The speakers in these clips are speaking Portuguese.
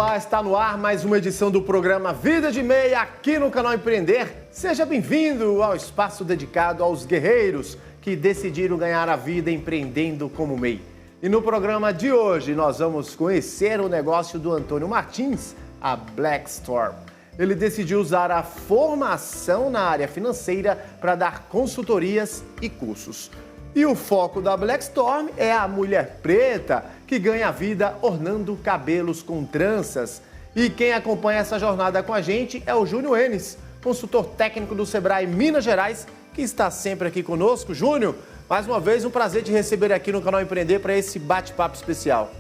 Olá, está no ar mais uma edição do programa Vida de MEI aqui no canal Empreender. Seja bem-vindo ao espaço dedicado aos guerreiros que decidiram ganhar a vida empreendendo como MEI. E no programa de hoje nós vamos conhecer o negócio do Antônio Martins, a Blackstorm. Ele decidiu usar a formação na área financeira para dar consultorias e cursos. E o foco da Blackstorm é a mulher preta que ganha vida ornando cabelos com tranças. E quem acompanha essa jornada com a gente é o Júnior Enes, consultor técnico do Sebrae Minas Gerais, que está sempre aqui conosco. Júnior, mais uma vez um prazer te receber aqui no canal Empreender para esse bate-papo especial.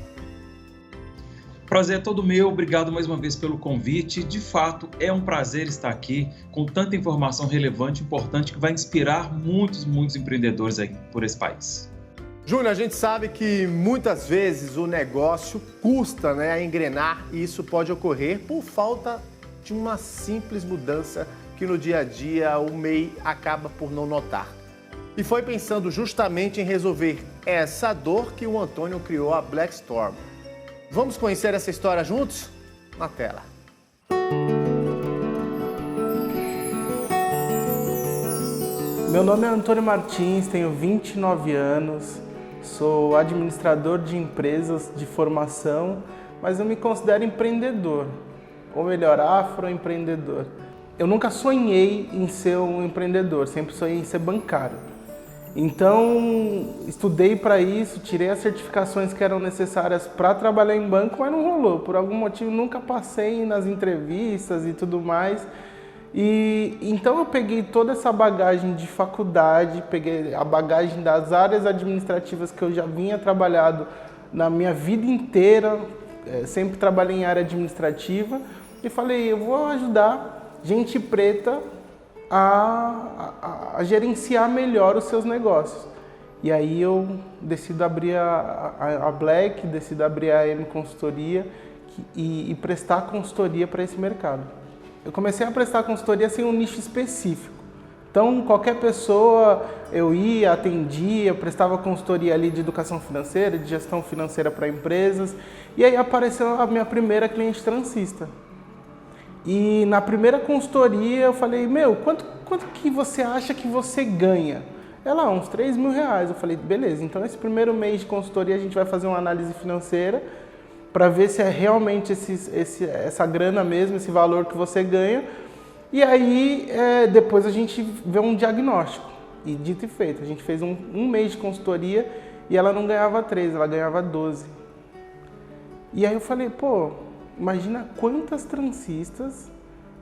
Prazer é todo meu, obrigado mais uma vez pelo convite. De fato, é um prazer estar aqui com tanta informação relevante e importante que vai inspirar muitos empreendedores aí por esse país. Júnior, a gente sabe que muitas vezes o negócio custa a engrenar e isso pode ocorrer por falta de uma simples mudança que no dia a dia o MEI acaba por não notar. E foi pensando justamente em resolver essa dor que o Antônio criou a Blackstorm. Vamos conhecer essa história juntos? Na tela. Meu nome é Antônio Martins, tenho 29 anos, sou administrador de empresas de formação, mas eu me considero empreendedor, ou melhor, afroempreendedor. Eu nunca sonhei em ser um empreendedor, sempre sonhei em ser bancário. Então, estudei para isso, tirei as certificações que eram necessárias para trabalhar em banco, mas não rolou. Por algum motivo, nunca passei nas entrevistas e tudo mais. E então eu peguei toda essa bagagem de faculdade, peguei a bagagem das áreas administrativas que eu já vinha trabalhado na minha vida inteira, sempre trabalhei em área administrativa, e falei, eu vou ajudar gente preta a gerenciar melhor os seus negócios. E aí eu decido abrir a Black, decido abrir a M Consultoria e prestar consultoria para esse mercado. Eu comecei a prestar consultoria sem um nicho específico. Então, qualquer pessoa, eu ia, atendia, prestava consultoria ali de educação financeira, de gestão financeira para empresas. E aí apareceu a minha primeira cliente transista. E na primeira consultoria eu falei, quanto que você acha que você ganha? Ela, uns 3 mil reais. Eu falei, beleza, então esse primeiro mês de consultoria a gente vai fazer uma análise financeira para ver se é realmente essa grana mesmo, esse valor que você ganha. E aí depois a gente vê um diagnóstico. E dito e feito, a gente fez um mês de consultoria e ela não ganhava 3, ela ganhava 12. E aí eu falei, imagina quantas transistas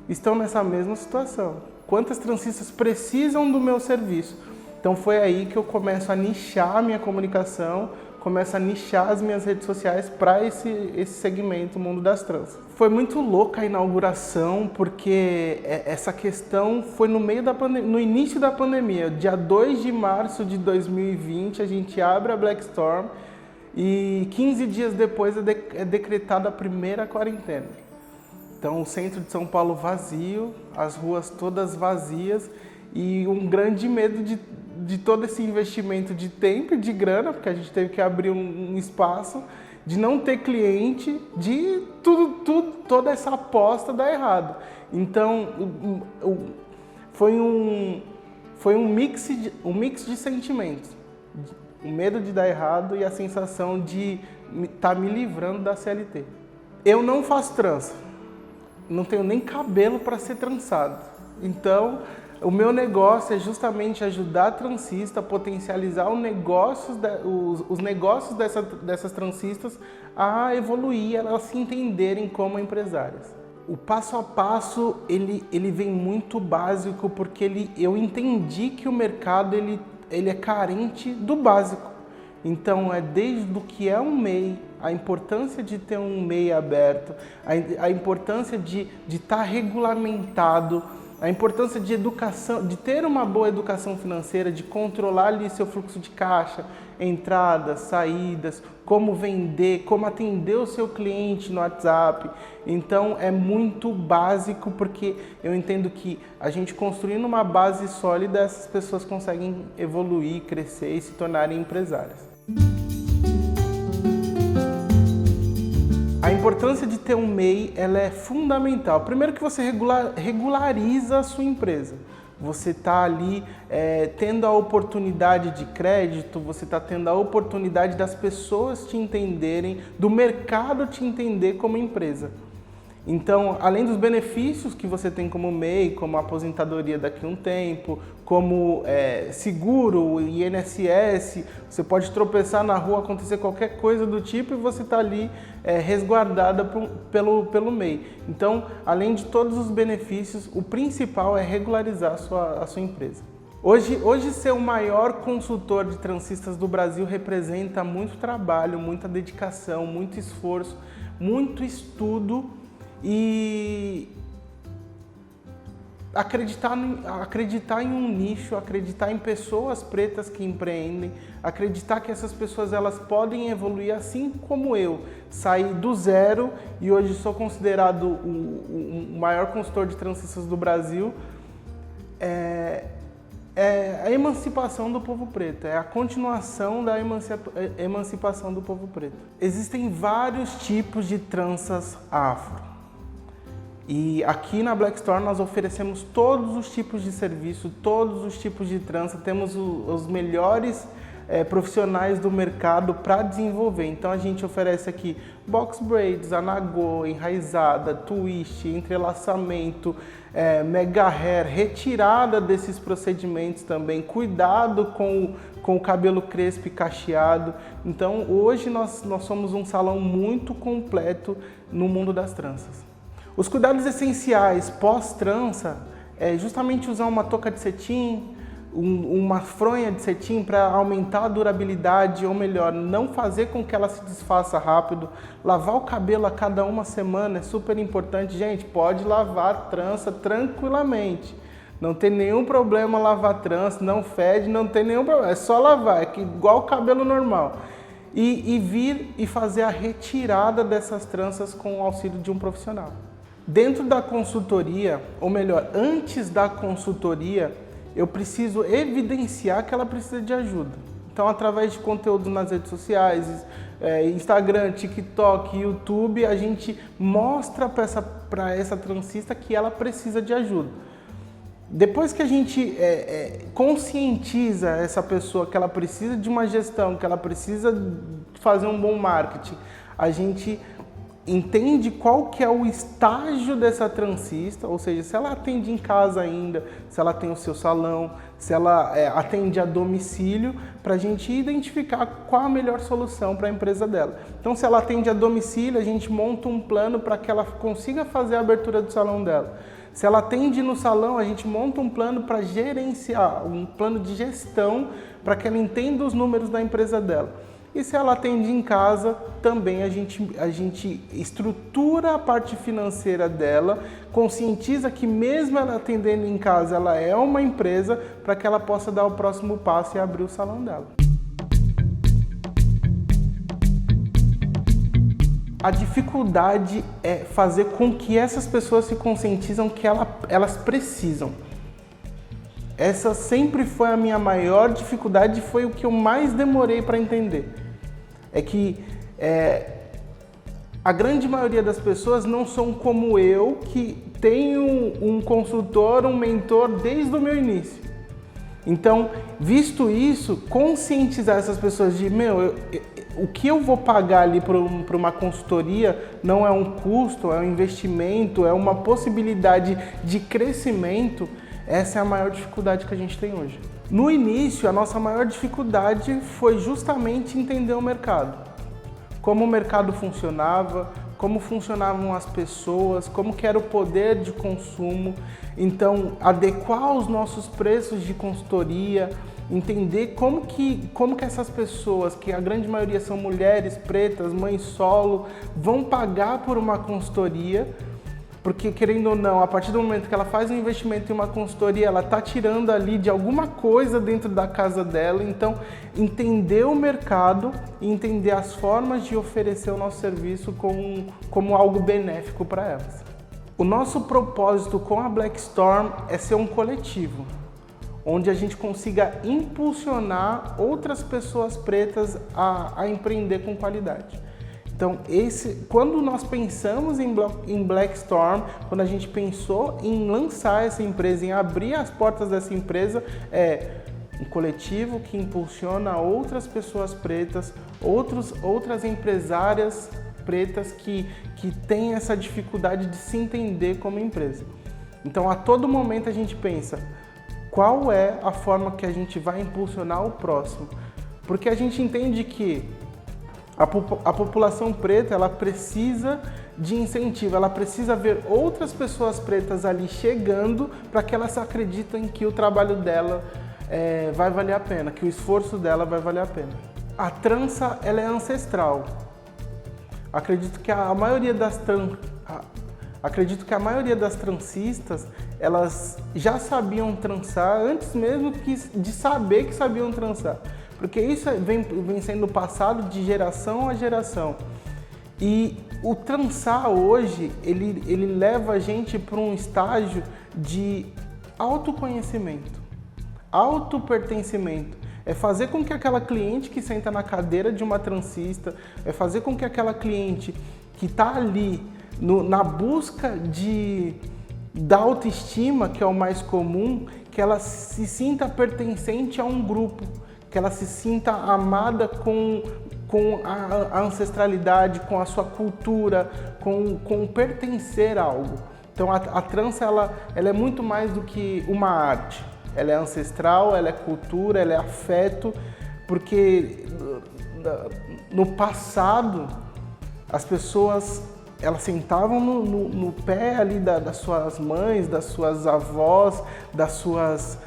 estão nessa mesma situação. Quantas transistas precisam do meu serviço. Então foi aí que eu começo a nichar a minha comunicação, começo a nichar as minhas redes sociais para esse segmento, o mundo das trans. Foi muito louca a inauguração, porque essa questão foi no início da pandemia. Dia 2 de março de 2020, a gente abre a Blackstorm, e 15 dias depois é decretada a primeira quarentena. Então, o centro de São Paulo vazio, as ruas todas vazias e um grande medo de todo esse investimento de tempo e de grana, porque a gente teve que abrir um espaço, de não ter cliente, de toda essa aposta dar errado. Então, foi um mix de sentimentos. O medo de dar errado e a sensação de estar me livrando da CLT. Eu não faço trança, não tenho nem cabelo para ser trançado. Então, o meu negócio é justamente ajudar a transista a potencializar os negócios dessas transistas a evoluir, elas se entenderem como empresárias. O passo a passo ele vem muito básico, porque eu entendi que o mercado ele é carente do básico. Então, desde o que é um MEI, a importância de ter um MEI aberto, a importância de estar regulamentado, a importância de educação, de ter uma boa educação financeira, de controlar ali seu fluxo de caixa, entradas, saídas, como vender, como atender o seu cliente no WhatsApp. Então é muito básico, porque eu entendo que a gente construindo uma base sólida, essas pessoas conseguem evoluir, crescer e se tornarem empresárias. A importância de ter um MEI, ela é fundamental. Primeiro que você regulariza a sua empresa. Você está ali tendo a oportunidade de crédito, você está tendo a oportunidade das pessoas te entenderem, do mercado te entender como empresa. Então, além dos benefícios que você tem como MEI, como aposentadoria daqui a um tempo, como seguro, INSS, você pode tropeçar na rua, acontecer qualquer coisa do tipo e você está ali resguardada pelo MEI. Então, além de todos os benefícios, o principal é regularizar a sua empresa. Hoje ser o maior consultor de transistas do Brasil representa muito trabalho, muita dedicação, muito esforço, muito estudo e acreditar em um nicho, acreditar em pessoas pretas que empreendem, acreditar que essas pessoas elas podem evoluir assim como eu. Saí do zero e hoje sou considerado o maior consultor de transistas do Brasil. É a emancipação do povo preto, é a continuação da emancipação do povo preto. Existem vários tipos de tranças afro. E aqui na Black Store nós oferecemos todos os tipos de serviço, todos os tipos de trança, temos os melhores profissionais do mercado para desenvolver. Então a gente oferece aqui box braids, anagô, enraizada, twist, entrelaçamento, mega hair, retirada desses procedimentos também, cuidado com o cabelo crespo e cacheado. Então hoje nós somos um salão muito completo no mundo das tranças. Os cuidados essenciais pós-trança é justamente usar uma touca de cetim, uma fronha de cetim para aumentar a durabilidade, ou melhor, não fazer com que ela se desfaça rápido. Lavar o cabelo a cada uma semana é super importante. Gente, pode lavar trança tranquilamente. Não tem nenhum problema lavar trança, não fede, não tem nenhum problema. É só lavar, é igual o cabelo normal. E vir e fazer a retirada dessas tranças com o auxílio de um profissional. Dentro da consultoria, ou melhor, antes da consultoria, eu preciso evidenciar que ela precisa de ajuda. Então, através de conteúdo nas redes sociais, Instagram, TikTok, YouTube, a gente mostra para essa transista que ela precisa de ajuda. Depois que a gente conscientiza essa pessoa que ela precisa de uma gestão, que ela precisa fazer um bom marketing, a gente entende qual que é o estágio dessa transista, ou seja, se ela atende em casa ainda, se ela tem o seu salão, se ela atende a domicílio, para a gente identificar qual a melhor solução para a empresa dela. Então, se ela atende a domicílio, a gente monta um plano para que ela consiga fazer a abertura do salão dela. Se ela atende no salão, a gente monta um plano para gerenciar, um plano de gestão para que ela entenda os números da empresa dela. E se ela atende em casa, também a gente estrutura a parte financeira dela, conscientiza que mesmo ela atendendo em casa, ela é uma empresa para que ela possa dar o próximo passo e abrir o salão dela. A dificuldade é fazer com que essas pessoas se conscientizam que elas precisam. Essa sempre foi a minha maior dificuldade, foi o que eu mais demorei para entender. É que a grande maioria das pessoas não são como eu, que tenho um consultor, um mentor desde o meu início. Então, visto isso, conscientizar essas pessoas de, o que eu vou pagar ali para uma consultoria não é um custo, é um investimento, é uma possibilidade de crescimento, essa é a maior dificuldade que a gente tem hoje. No início, a nossa maior dificuldade foi justamente entender o mercado. Como o mercado funcionava, como funcionavam as pessoas, como que era o poder de consumo. Então, adequar os nossos preços de consultoria, entender como que essas pessoas, que a grande maioria são mulheres pretas, mães solo, vão pagar por uma consultoria. Porque, querendo ou não, a partir do momento que ela faz um investimento em uma consultoria, ela está tirando ali de alguma coisa dentro da casa dela. Então, entender o mercado e entender as formas de oferecer o nosso serviço como algo benéfico para elas. O nosso propósito com a Black Storm é ser um coletivo, onde a gente consiga impulsionar outras pessoas pretas a empreender com qualidade. Então, quando nós pensamos em Blackstorm, quando a gente pensou em lançar essa empresa, em abrir as portas dessa empresa, um coletivo que impulsiona outras pessoas pretas, outras empresárias pretas que têm essa dificuldade de se entender como empresa. Então, a todo momento a gente pensa, qual é a forma que a gente vai impulsionar o próximo? Porque a gente entende que a população preta, ela precisa de incentivo, ela precisa ver outras pessoas pretas ali chegando para que elas acreditem que o trabalho dela vai valer a pena, que o esforço dela vai valer a pena. A trança, ela é ancestral. Acredito que a maioria das trancistas, elas já sabiam trançar antes mesmo de saber que sabiam trançar. Porque isso vem sendo passado de geração a geração. E o trançar hoje, ele leva a gente para um estágio de autoconhecimento, autopertencimento. É fazer com que aquela cliente que senta na cadeira de uma transista, é fazer com que aquela cliente que está ali na busca da autoestima, que é o mais comum, que ela se sinta pertencente a um grupo, que ela se sinta amada com a ancestralidade, com a sua cultura, com pertencer a algo. Então a trança ela é muito mais do que uma arte. Ela é ancestral, ela é cultura, ela é afeto, porque no passado as pessoas elas sentavam no pé ali das suas mães, das suas avós, das suas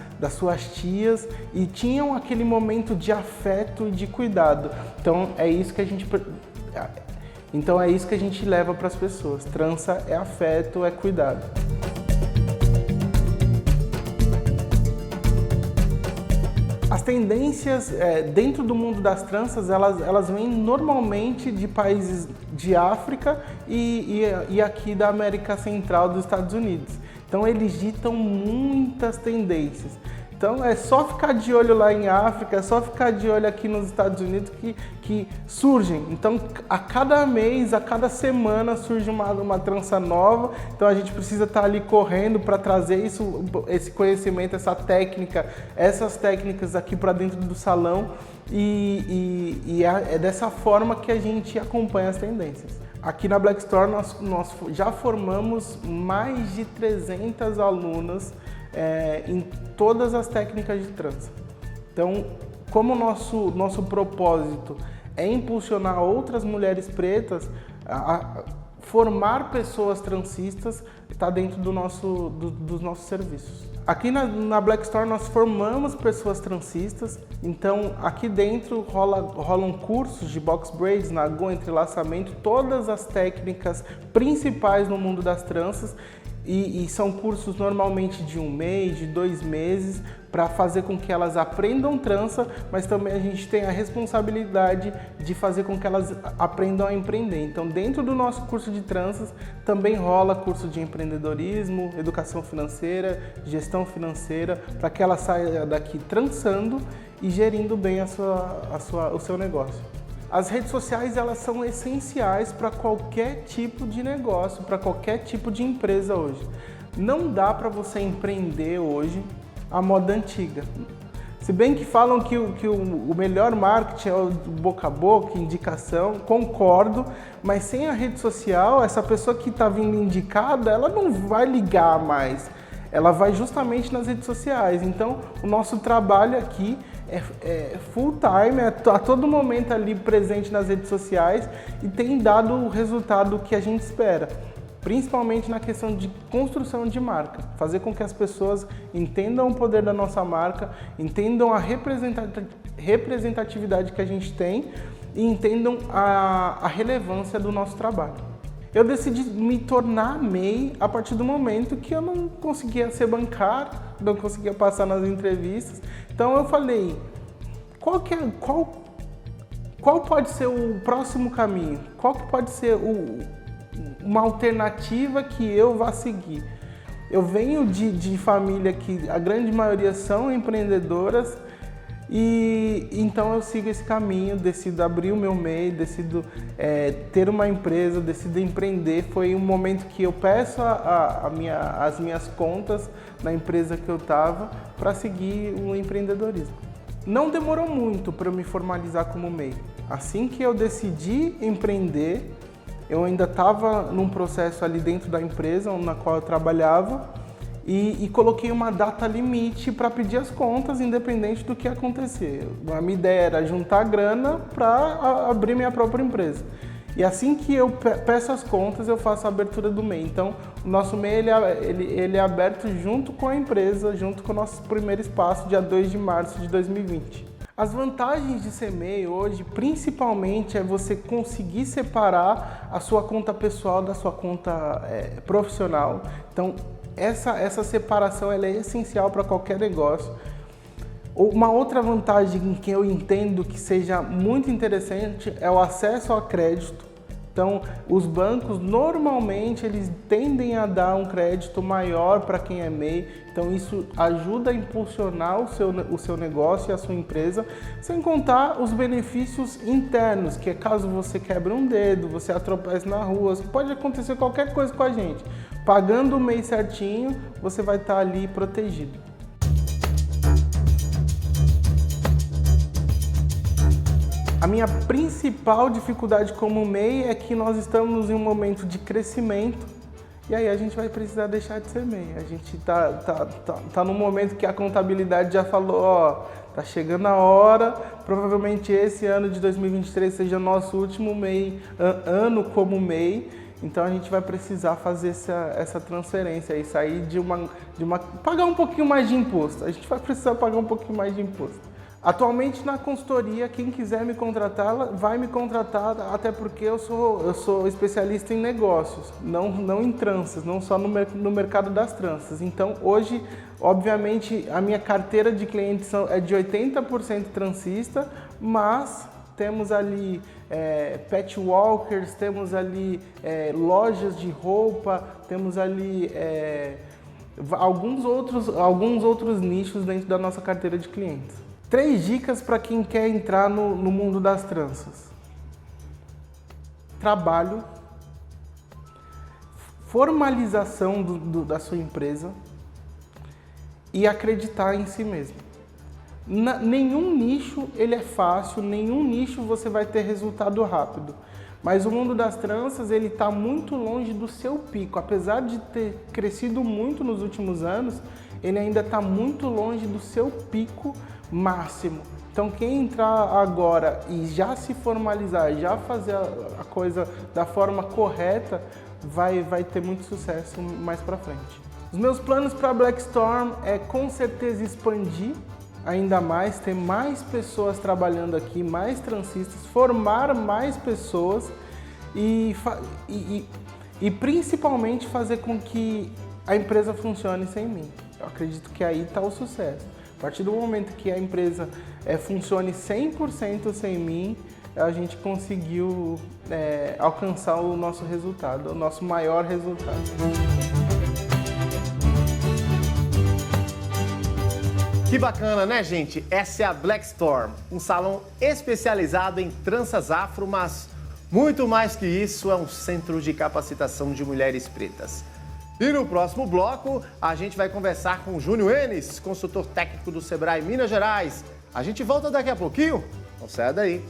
tias e tinham aquele momento de afeto e de cuidado. Então é isso que a gente leva para as pessoas. Trança é afeto, é cuidado. As tendências dentro do mundo das tranças, elas vêm normalmente de países de África e aqui da América Central dos Estados Unidos. Então eles ditam muitas tendências. Então é só ficar de olho lá em África, é só ficar de olho aqui nos Estados Unidos que surgem. Então a cada mês, a cada semana surge uma trança nova. Então a gente precisa estar ali correndo para trazer esse conhecimento, essas técnicas aqui para dentro do salão e é dessa forma que a gente acompanha as tendências. Aqui na Blackstorm nós já formamos mais de 300 alunas em todas as técnicas de trança. Então, como o nosso propósito é impulsionar outras mulheres pretas, formar pessoas transistas está dentro dos nossos serviços. Aqui na Blackstorm nós formamos pessoas transistas, então aqui dentro rolam cursos de box braids, nagô, entrelaçamento, todas as técnicas principais no mundo das tranças. E são cursos normalmente de 1 mês, de 2 meses, para fazer com que elas aprendam trança, mas também a gente tem a responsabilidade de fazer com que elas aprendam a empreender. Então, dentro do nosso curso de tranças, também rola curso de empreendedorismo, educação financeira, gestão financeira, para que ela saia daqui trançando e gerindo bem o seu negócio. As redes sociais, elas são essenciais para qualquer tipo de negócio, para qualquer tipo de empresa hoje. Não dá para você empreender hoje a moda antiga. Se bem que falam que o melhor marketing é o boca a boca, indicação, concordo, mas sem a rede social, essa pessoa que está vindo indicada, ela não vai ligar mais. Ela vai justamente nas redes sociais. Então, o nosso trabalho aqui é full time, a todo momento ali presente nas redes sociais e tem dado o resultado que a gente espera, principalmente na questão de construção de marca, fazer com que as pessoas entendam o poder da nossa marca, entendam a representatividade que a gente tem e entendam a relevância do nosso trabalho. Eu decidi me tornar MEI a partir do momento que eu não conseguia ser bancário, não conseguia passar nas entrevistas. Então eu falei, qual pode ser o próximo caminho? Qual que pode ser uma alternativa que eu vá seguir? Eu venho de família que a grande maioria são empreendedoras E então eu sigo esse caminho, decido abrir o meu MEI, decido ter uma empresa, decido empreender. Foi um momento que eu peço as minhas contas na empresa que eu estava para seguir o empreendedorismo. Não demorou muito para eu me formalizar como MEI. Assim que eu decidi empreender, eu ainda estava num processo ali dentro da empresa na qual eu trabalhava e coloquei uma data limite para pedir as contas, independente do que acontecer. A minha ideia era juntar grana para abrir minha própria empresa. E assim que eu peço as contas, eu faço a abertura do MEI. Então, o nosso MEI ele é aberto junto com a empresa, junto com o nosso primeiro espaço, dia 2 de março de 2020. As vantagens de ser MEI hoje, principalmente, é você conseguir separar a sua conta pessoal da sua conta profissional. Então, essa separação ela é essencial para qualquer negócio. Uma outra vantagem que eu entendo que seja muito interessante é o acesso ao crédito. Então, os bancos normalmente eles tendem a dar um crédito maior para quem é MEI. Então, isso ajuda a impulsionar o seu negócio e a sua empresa, sem contar os benefícios internos, que é caso você quebre um dedo, você atropece na rua, pode acontecer qualquer coisa com a gente. Pagando o MEI certinho, você vai estar ali protegido. A minha principal dificuldade como MEI é que nós estamos em um momento de crescimento e aí a gente vai precisar deixar de ser MEI. A gente tá num momento que a contabilidade já falou, ó, tá chegando a hora, provavelmente esse ano de 2023 seja nosso último MEI, ano como MEI, então a gente vai precisar fazer essa transferência e sair pagar um pouquinho mais de imposto. A gente vai precisar pagar um pouquinho mais de imposto. Atualmente na consultoria, quem quiser me contratar, vai me contratar, até porque eu sou especialista em negócios, não em tranças, não só no mercado das tranças. Então hoje, obviamente, a minha carteira de clientes é de 80% transista, mas temos ali pet walkers, temos ali lojas de roupa, temos ali alguns outros nichos dentro da nossa carteira de clientes. 3 dicas para quem quer entrar no mundo das tranças. Trabalho, formalização da sua empresa e acreditar em si mesmo. Nenhum nicho ele é fácil, nenhum nicho você vai ter resultado rápido. Mas o mundo das tranças ele está muito longe do seu pico. Apesar de ter crescido muito nos últimos anos, ele ainda está muito longe do seu pico máximo. Então quem entrar agora e já se formalizar, já fazer a coisa da forma correta, vai ter muito sucesso mais para frente. Os meus planos para Black Storm é com certeza expandir ainda mais, ter mais pessoas trabalhando aqui, mais transistas, formar mais pessoas e principalmente fazer com que a empresa funcione sem mim. Eu acredito que aí está o sucesso. A partir do momento que a empresa funcione 100% sem mim, a gente conseguiu alcançar o nosso resultado, o nosso maior resultado. Que bacana, né, gente? Essa é a Black Storm, um salão especializado em tranças afro, mas muito mais que isso, é um centro de capacitação de mulheres pretas. E no próximo bloco, a gente vai conversar com o Júnior Enes, consultor técnico do Sebrae Minas Gerais. A gente volta daqui a pouquinho, não saia daí.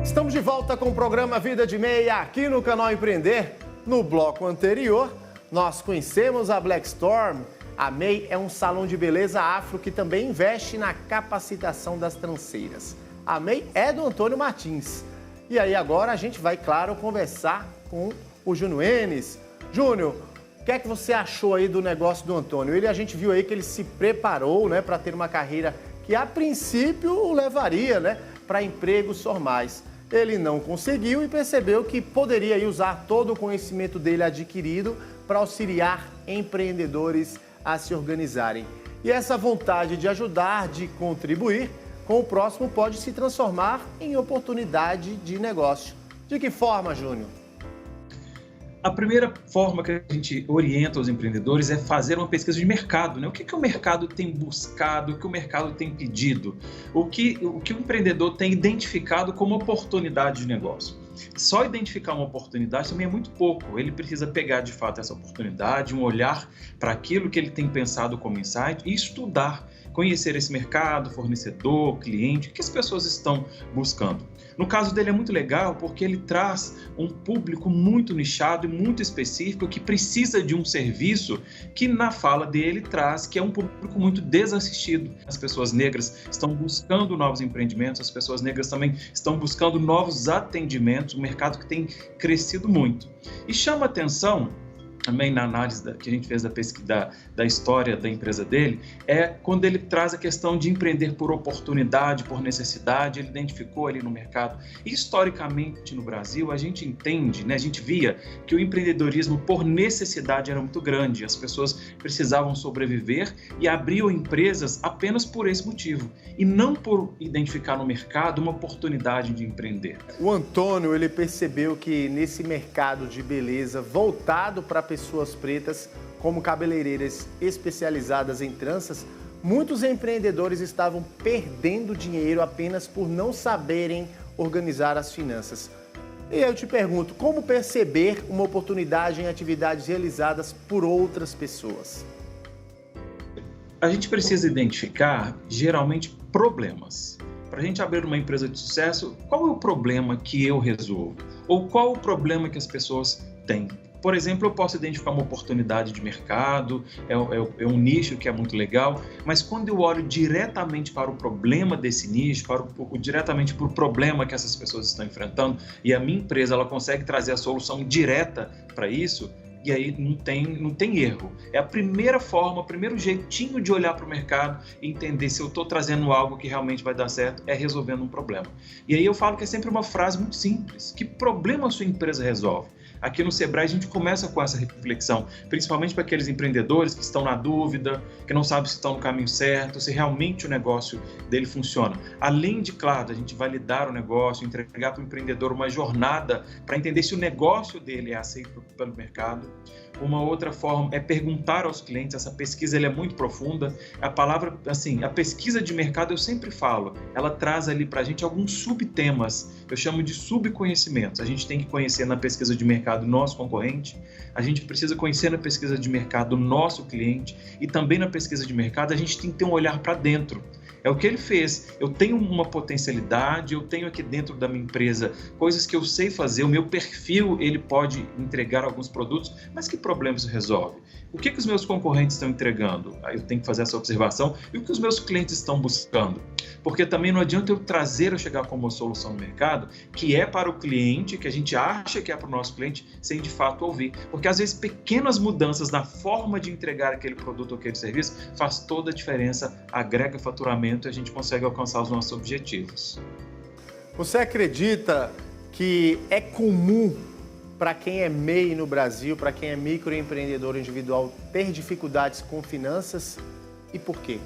Estamos de volta com o programa Vida de Meia aqui no canal Empreender. No bloco anterior, nós conhecemos a Black Storm. A MEI é um salão de beleza afro que também investe na capacitação das tranceiras. A MEI é do Antônio Martins. E aí agora a gente vai, claro, conversar com o Júnior Enes. Júnior, o que é que você achou aí do negócio do Antônio? A gente viu aí que ele se preparou, né, para ter uma carreira que a princípio o levaria, né, para empregos formais. Ele não conseguiu e percebeu que poderia usar todo o conhecimento dele adquirido para auxiliar empreendedores a se organizarem. E essa vontade de ajudar, de contribuir com o próximo pode se transformar em oportunidade de negócio. De que forma, Júnior? A primeira forma que a gente orienta os empreendedores é fazer uma pesquisa de mercado, né? O que o mercado tem buscado, o que o mercado tem pedido, o que o empreendedor tem identificado como oportunidade de negócio. Só identificar uma oportunidade também é muito pouco. Ele precisa pegar de fato essa oportunidade, um olhar para aquilo que ele tem pensado como insight e estudar, conhecer esse mercado, fornecedor, cliente, o que as pessoas estão buscando. No caso dele é muito legal porque ele traz um público muito nichado e muito específico que precisa de um serviço que na fala dele traz, que é um público muito desassistido. As pessoas negras estão buscando novos empreendimentos, as pessoas negras também estão buscando novos atendimentos, um mercado que tem crescido muito. E chama atenção também na análise que a gente fez da história da empresa dele, é quando ele traz a questão de empreender por oportunidade, por necessidade, ele identificou ali no mercado. E, historicamente, no Brasil, a gente entende, né, a gente via que o empreendedorismo por necessidade era muito grande, as pessoas precisavam sobreviver e abriam empresas apenas por esse motivo, e não por identificar no mercado uma oportunidade de empreender. O Antônio, ele percebeu que nesse mercado de beleza voltado para pessoas pretas, como cabeleireiras especializadas em tranças, muitos empreendedores estavam perdendo dinheiro apenas por não saberem organizar as finanças. E eu te pergunto, como perceber uma oportunidade em atividades realizadas por outras pessoas? A gente precisa identificar, geralmente, problemas. Para a gente abrir uma empresa de sucesso, qual é o problema que eu resolvo? Ou qual o problema que as pessoas têm? Por exemplo, eu posso identificar uma oportunidade de mercado, é um nicho que é muito legal, mas quando eu olho diretamente para o problema desse nicho, diretamente para o problema que essas pessoas estão enfrentando, e a minha empresa ela consegue trazer a solução direta para isso, e aí não tem erro. É a primeira forma, o primeiro jeitinho de olhar para o mercado e entender se eu estou trazendo algo que realmente vai dar certo, é resolvendo um problema. E aí eu falo que é sempre uma frase muito simples. Que problema a sua empresa resolve? Aqui no Sebrae a gente começa com essa reflexão, principalmente para aqueles empreendedores que estão na dúvida, que não sabem se estão no caminho certo, se realmente o negócio dele funciona. Além de, claro, a gente validar o negócio, entregar para o empreendedor uma jornada para entender se o negócio dele é aceito pelo mercado. Uma outra forma é perguntar aos clientes, essa pesquisa é muito profunda. A palavra, assim, a pesquisa de mercado eu sempre falo, ela traz ali para a gente alguns subtemas, eu chamo de subconhecimentos. A gente tem que conhecer na pesquisa de mercado o nosso concorrente, a gente precisa conhecer na pesquisa de mercado o nosso cliente e também na pesquisa de mercado a gente tem que ter um olhar para dentro. É o que ele fez. Eu tenho uma potencialidade, eu tenho aqui dentro da minha empresa coisas que eu sei fazer, o meu perfil ele pode entregar alguns produtos, mas que problemas isso resolve? O que os meus concorrentes estão entregando? Aí eu tenho que fazer essa observação. E o que os meus clientes estão buscando? Porque também não adianta eu chegar com uma solução no mercado que é para o cliente, que a gente acha que é para o nosso cliente, sem de fato ouvir. Porque às vezes pequenas mudanças na forma de entregar aquele produto ou aquele serviço faz toda a diferença, agrega faturamento e a gente consegue alcançar os nossos objetivos. Você acredita que é comum para quem é MEI no Brasil, para quem é microempreendedor individual, ter dificuldades com finanças e por quê?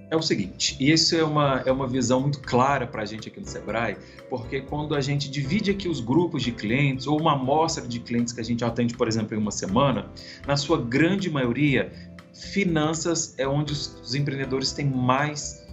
É o seguinte, e isso é uma visão muito clara para a gente aqui no Sebrae, porque quando a gente divide aqui os grupos de clientes ou uma amostra de clientes que a gente atende, por exemplo, em uma semana, na sua grande maioria, finanças é onde os empreendedores têm mais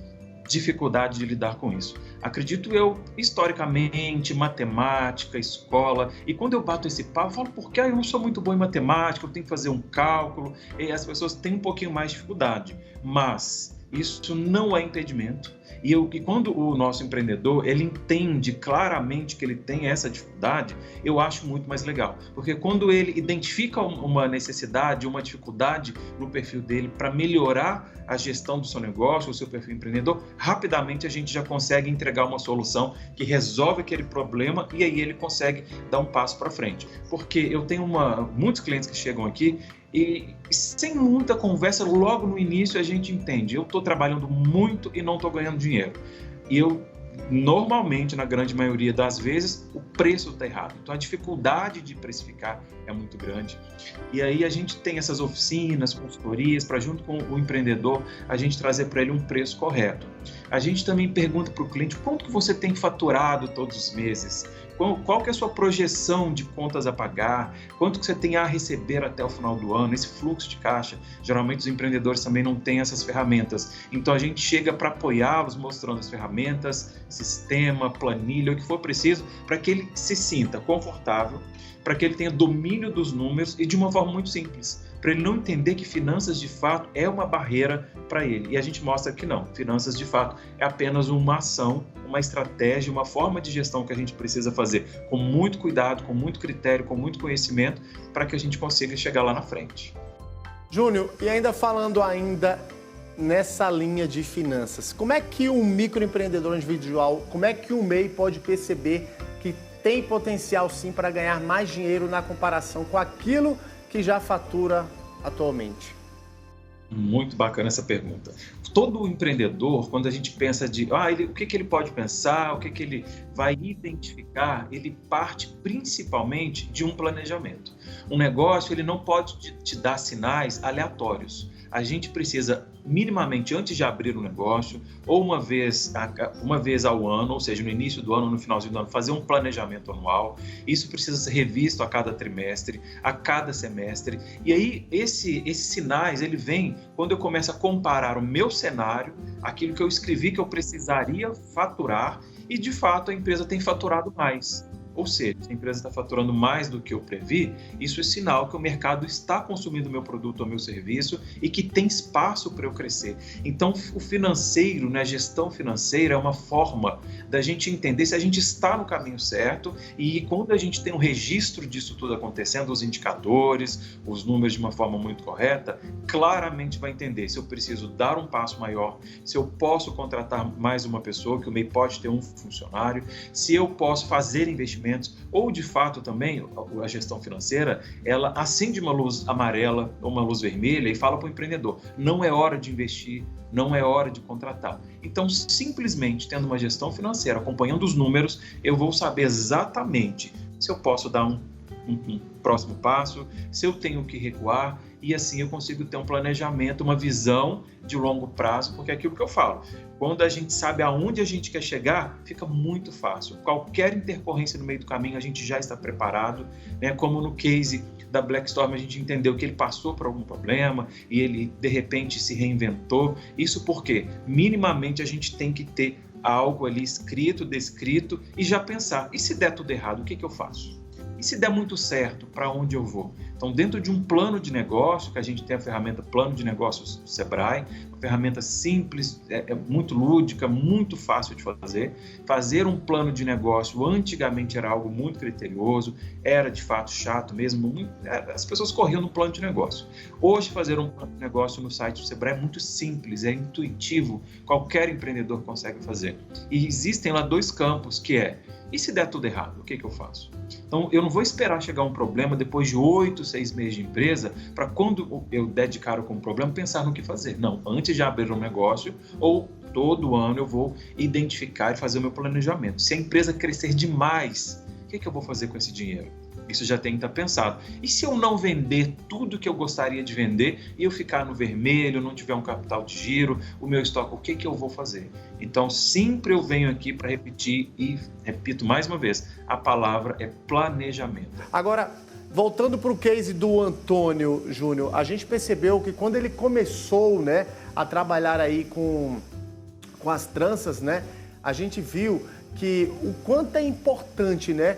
dificuldade de lidar com isso. Acredito eu, historicamente, matemática, escola, e quando eu bato esse papo, eu falo, porque eu não sou muito bom em matemática, eu tenho que fazer um cálculo, e as pessoas têm um pouquinho mais de dificuldade, mas isso não é impedimento. E quando o nosso empreendedor, ele entende claramente que ele tem essa dificuldade, eu acho muito mais legal. Porque quando ele identifica uma necessidade, uma dificuldade no perfil dele para melhorar a gestão do seu negócio, o seu perfil empreendedor, rapidamente a gente já consegue entregar uma solução que resolve aquele problema e aí ele consegue dar um passo para frente. Porque eu tenho muitos clientes que chegam aqui e sem muita conversa, logo no início a gente entende, eu estou trabalhando muito e não estou ganhando dinheiro. E eu normalmente, na grande maioria das vezes, o preço está errado. Então, a dificuldade de precificar é muito grande. E aí a gente tem essas oficinas, consultorias, para junto com o empreendedor, a gente trazer para ele um preço correto. A gente também pergunta para o cliente quanto que você tem faturado todos os meses, qual que é a sua projeção de contas a pagar, quanto que você tem a receber até o final do ano, esse fluxo de caixa. Geralmente os empreendedores também não têm essas ferramentas. Então a gente chega para apoiá-los, mostrando as ferramentas, sistema, planilha, o que for preciso, para que ele se sinta confortável, para que ele tenha domínio dos números e de uma forma muito simples, para ele não entender que finanças de fato é uma barreira para ele. E a gente mostra que não, finanças de fato é apenas uma ação, uma estratégia, uma forma de gestão que a gente precisa fazer com muito cuidado, com muito critério, com muito conhecimento, para que a gente consiga chegar lá na frente. Júnior, e ainda falando nessa linha de finanças, como é que um microempreendedor individual, como é que um MEI pode perceber que tem potencial sim para ganhar mais dinheiro na comparação com aquilo que já fatura atualmente? Muito bacana essa pergunta. Todo empreendedor, quando a gente pensa o que ele pode pensar, o que ele vai identificar, ele parte principalmente de um planejamento. Um negócio, ele não pode te dar sinais aleatórios. A gente precisa, minimamente, antes de abrir um negócio, ou uma vez ao ano, ou seja, no início do ano, no finalzinho do ano, fazer um planejamento anual. Isso precisa ser revisto a cada trimestre, a cada semestre. E aí, esses sinais, ele vem quando eu começo a comparar o meu cenário, aquilo que eu escrevi que eu precisaria faturar, e, de fato, a empresa tem faturado mais. Ou seja, se a empresa está faturando mais do que eu previ, isso é sinal que o mercado está consumindo o meu produto ou meu serviço e que tem espaço para eu crescer. Então, o financeiro, né, a gestão financeira é uma forma da gente entender se a gente está no caminho certo, e quando a gente tem um registro disso tudo acontecendo, os indicadores, os números de uma forma muito correta, claramente vai entender se eu preciso dar um passo maior, se eu posso contratar mais uma pessoa, que o MEI pode ter um funcionário, se eu posso fazer investimentos, ou de fato também a gestão financeira, ela acende uma luz amarela ou uma luz vermelha e fala para o empreendedor, não é hora de investir, não é hora de contratar. Então, simplesmente tendo uma gestão financeira, acompanhando os números, eu vou saber exatamente se eu posso dar um próximo passo, se eu tenho que recuar, e assim eu consigo ter um planejamento, uma visão de longo prazo, porque é aquilo que eu falo, quando a gente sabe aonde a gente quer chegar, fica muito fácil. Qualquer intercorrência no meio do caminho, a gente já está preparado, né? Como no case da Blackstorm, a gente entendeu que ele passou por algum problema e ele, de repente, se reinventou. Isso porque, minimamente, a gente tem que ter algo ali escrito, descrito, e já pensar, e se der tudo errado, o que eu faço? E se der muito certo, para onde eu vou? Então, dentro de um plano de negócio, que a gente tem a ferramenta Plano de Negócios do Sebrae, uma ferramenta simples, muito lúdica, muito fácil de fazer. Fazer um plano de negócio antigamente era algo muito criterioso, era de fato chato mesmo, as pessoas corriam no plano de negócio. Hoje, fazer um plano de negócio no site do Sebrae é muito simples, é intuitivo, qualquer empreendedor consegue fazer. E existem lá dois campos, que é, e se der tudo errado, o que eu faço? Então, eu não vou esperar chegar um problema depois de 8, 6 meses de empresa, para quando eu der de cara com um problema, pensar no que fazer. Não, antes de abrir um negócio, ou todo ano eu vou identificar e fazer o meu planejamento. Se a empresa crescer demais, o que eu vou fazer com esse dinheiro? Isso já tem que estar pensado. E se eu não vender tudo que eu gostaria de vender e eu ficar no vermelho, não tiver um capital de giro, o meu estoque, o que eu vou fazer? Então, sempre eu venho aqui para repetir e repito mais uma vez, a palavra é planejamento. Agora, voltando para o case do Antônio Júnior, a gente percebeu que quando ele começou, né, a trabalhar aí com as tranças, né, a gente viu que o quanto é importante, né,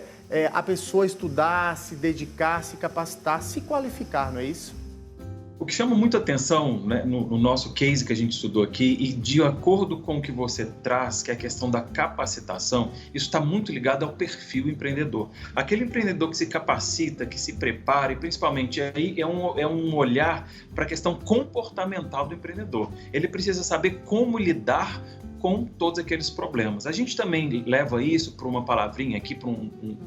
a pessoa estudar, se dedicar, se capacitar, se qualificar, não é isso? O que chama muita atenção, né, no nosso case que a gente estudou aqui, e de acordo com o que você traz, que é a questão da capacitação, isso está muito ligado ao perfil empreendedor. Aquele empreendedor que se capacita, que se prepara, e principalmente aí é um olhar para a questão comportamental do empreendedor. Ele precisa saber como lidar com todos aqueles problemas. A gente também leva isso para uma palavrinha aqui, para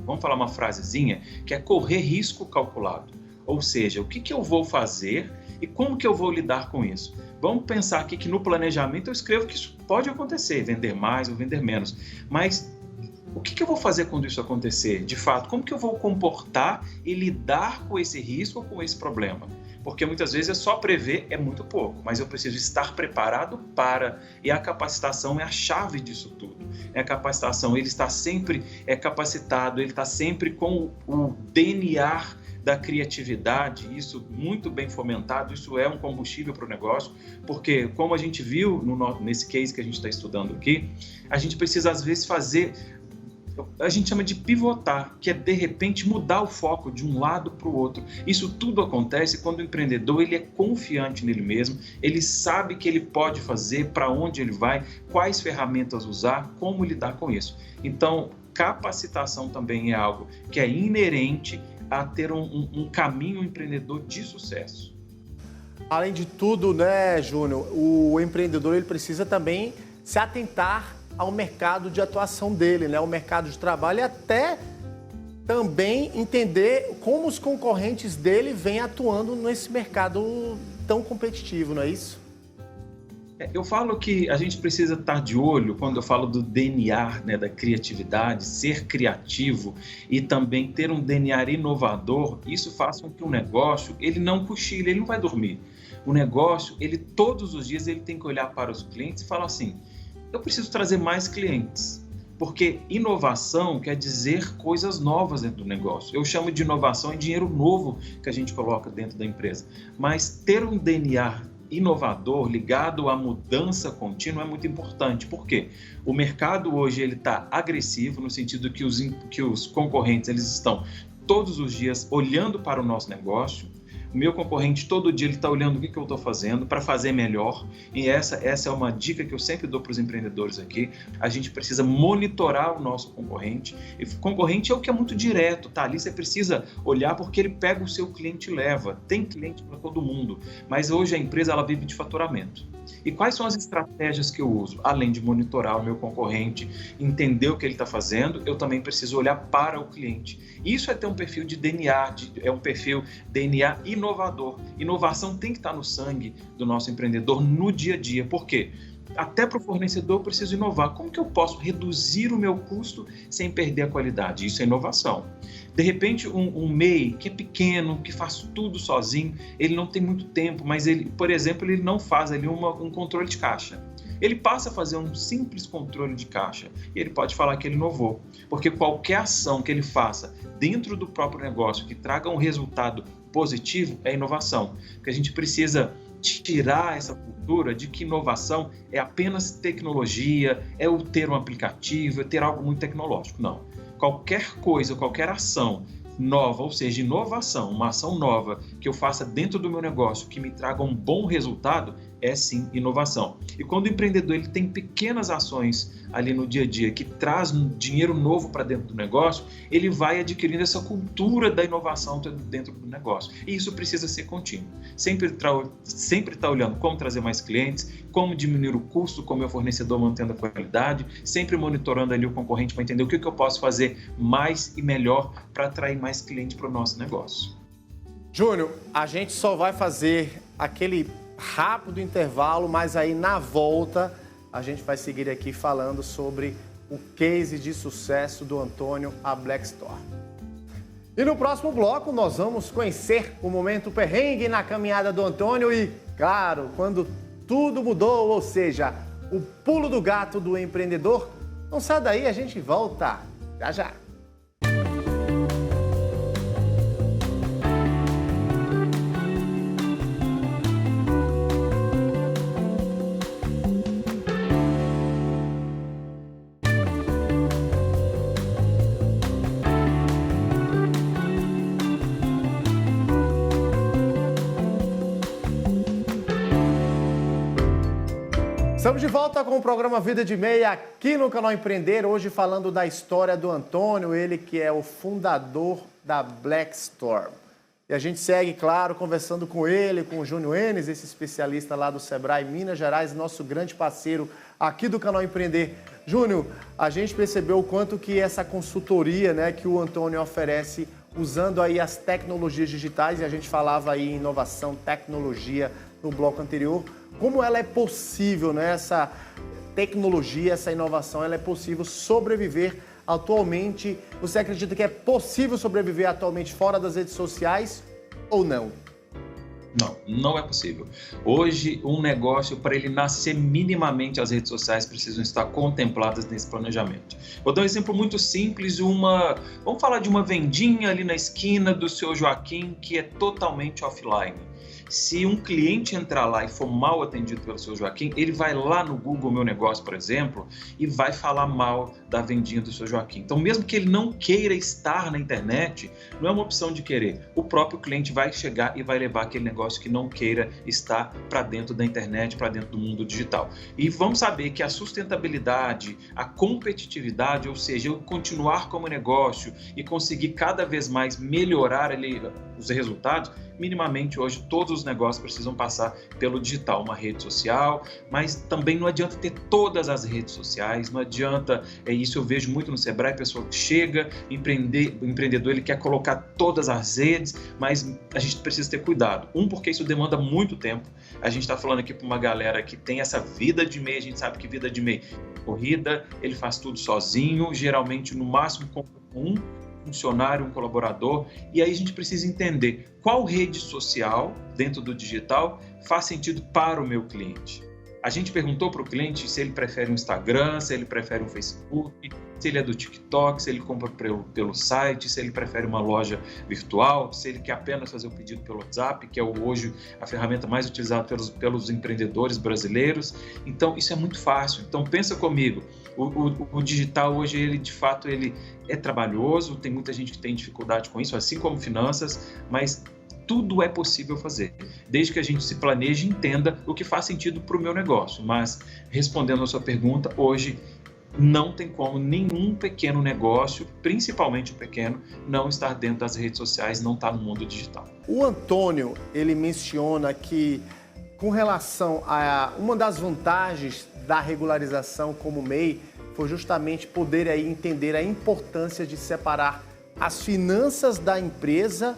vamos falar uma frasezinha, que é correr risco calculado. Ou seja, o que eu vou fazer e como que eu vou lidar com isso? Vamos pensar aqui que no planejamento eu escrevo que isso pode acontecer, vender mais ou vender menos. Mas o que eu vou fazer quando isso acontecer? De fato, como que eu vou comportar e lidar com esse risco ou com esse problema? Porque muitas vezes é só prever, é muito pouco, mas eu preciso estar preparado para, e a capacitação é a chave disso tudo. É a capacitação, ele está sempre capacitado, ele está sempre com o DNA da criatividade, isso muito bem fomentado, isso é um combustível para o negócio, porque como a gente viu nesse case que a gente está estudando aqui, a gente precisa às vezes fazer, a gente chama de pivotar, que é de repente mudar o foco de um lado para o outro. Isso tudo acontece quando o empreendedor ele é confiante nele mesmo, ele sabe que ele pode fazer, para onde ele vai, quais ferramentas usar, como lidar com isso. Então, capacitação também é algo que é inerente a ter um caminho empreendedor de sucesso. Além de tudo, né, Júnior, o empreendedor ele precisa também se atentar ao mercado de atuação dele, né, ao mercado de trabalho e até também entender como os concorrentes dele vêm atuando nesse mercado tão competitivo, não é isso? Eu falo que a gente precisa estar de olho quando eu falo do DNA, né, da criatividade, ser criativo e também ter um DNA inovador. Isso faz com que o negócio ele não cochile, ele não vai dormir. O negócio, ele todos os dias ele tem que olhar para os clientes e falar assim, eu preciso trazer mais clientes. Porque inovação quer dizer coisas novas dentro do negócio. Eu chamo de inovação em dinheiro novo que a gente coloca dentro da empresa. Mas ter um DNA inovador ligado à mudança contínua é muito importante. Por quê? O mercado hoje ele está agressivo no sentido que os concorrentes eles estão todos os dias olhando para o nosso negócio. O meu concorrente todo dia ele está olhando o que eu estou fazendo para fazer melhor. E essa é uma dica que eu sempre dou para os empreendedores aqui. A gente precisa monitorar o nosso concorrente. E concorrente é o que é muito direto, tá? Ali você precisa olhar porque ele pega o seu cliente e leva. Tem cliente para todo mundo, mas hoje a empresa ela vive de faturamento. E quais são as estratégias que eu uso? Além de monitorar o meu concorrente, entender o que ele está fazendo, eu também preciso olhar para o cliente. Isso é ter um perfil de DNA, é um perfil DNA inovador. Inovação tem que estar no sangue do nosso empreendedor no dia a dia. Por quê? Até para o fornecedor eu preciso inovar. Como que eu posso reduzir o meu custo sem perder a qualidade? Isso é inovação. De repente, um MEI que é pequeno, que faz tudo sozinho, ele não tem muito tempo, mas ele, por exemplo, ele não faz ali um controle de caixa. Ele passa a fazer um simples controle de caixa e ele pode falar que ele inovou. Porque qualquer ação que ele faça dentro do próprio negócio que traga um resultado positivo é inovação. Porque a gente precisa tirar essa cultura de que inovação é apenas tecnologia, é o ter um aplicativo, é ter algo muito tecnológico. Não. Qualquer coisa, qualquer ação nova, ou seja, inovação, uma ação nova que eu faça dentro do meu negócio que me traga um bom resultado, é sim inovação. E quando o empreendedor ele tem pequenas ações ali no dia a dia que traz dinheiro novo para dentro do negócio, ele vai adquirindo essa cultura da inovação dentro do negócio. E isso precisa ser contínuo. Sempre estar olhando como trazer mais clientes, como diminuir o custo com o meu fornecedor mantendo a qualidade, sempre monitorando ali o concorrente para entender o que eu posso fazer mais e melhor para atrair mais clientes para o nosso negócio. Júnior, a gente só vai fazer aquele rápido intervalo, mas aí na volta a gente vai seguir aqui falando sobre o case de sucesso do Antônio, a Black Store. E no próximo bloco nós vamos conhecer o momento perrengue na caminhada do Antônio e, claro, quando tudo mudou, ou seja, o pulo do gato do empreendedor. Não sai daí, a gente volta já já. Estamos de volta com o programa Vida de Meia aqui no canal Empreender, hoje falando da história do Antônio, ele que é o fundador da Black Store. E a gente segue, claro, conversando com ele, com o Júnior Enes, esse especialista lá do Sebrae Minas Gerais, nosso grande parceiro aqui do canal Empreender. Júnior, a gente percebeu o quanto que essa consultoria, né, que o Antônio oferece usando aí as tecnologias digitais, e a gente falava aí em inovação, tecnologia no bloco anterior, como ela é possível, né? Essa tecnologia, essa inovação, ela é possível sobreviver atualmente? Você acredita que é possível sobreviver atualmente fora das redes sociais ou não? Não, não é possível. Hoje, um negócio, para ele nascer minimamente, as redes sociais precisam estar contempladas nesse planejamento. Vou dar um exemplo muito simples, vamos falar de uma vendinha ali na esquina do seu Joaquim, que é totalmente offline. Se um cliente entrar lá e for mal atendido pelo seu Joaquim, ele vai lá no Google Meu Negócio, por exemplo, e vai falar mal da vendinha do seu Joaquim. Então, mesmo que ele não queira estar na internet, não é uma opção de querer. O próprio cliente vai chegar e vai levar aquele negócio que não queira estar para dentro da internet, para dentro do mundo digital. E vamos saber que a sustentabilidade, a competitividade, ou seja, eu continuar como negócio e conseguir cada vez mais melhorar ali os resultados, minimamente hoje todos os negócios precisam passar pelo digital, uma rede social, mas também não adianta ter todas as redes sociais, não adianta, isso eu vejo muito no Sebrae, a pessoa chega, o empreendedor ele quer colocar todas as redes, mas a gente precisa ter cuidado. Porque isso demanda muito tempo, a gente está falando aqui para uma galera que tem essa vida de MEI, a gente sabe que vida de MEI, corrida, ele faz tudo sozinho, geralmente no máximo com um funcionário, um colaborador, e aí a gente precisa entender qual rede social dentro do digital faz sentido para o meu cliente. A gente perguntou para o cliente se ele prefere um Instagram, se ele prefere um Facebook, se ele é do TikTok, se ele compra pelo site, se ele prefere uma loja virtual, se ele quer apenas fazer o pedido pelo WhatsApp, que é hoje a ferramenta mais utilizada pelos empreendedores brasileiros. Então, isso é muito fácil. Então, pensa comigo, o digital hoje, ele de fato, ele é trabalhoso, tem muita gente que tem dificuldade com isso, assim como finanças, mas tudo é possível fazer, desde que a gente se planeje e entenda o que faz sentido para o meu negócio. Mas, respondendo a sua pergunta, hoje não tem como nenhum pequeno negócio, principalmente o pequeno, não estar dentro das redes sociais, não estar no mundo digital. O Antônio, ele menciona que, com relação a uma das vantagens da regularização como MEI, foi justamente poder aí entender a importância de separar as finanças da empresa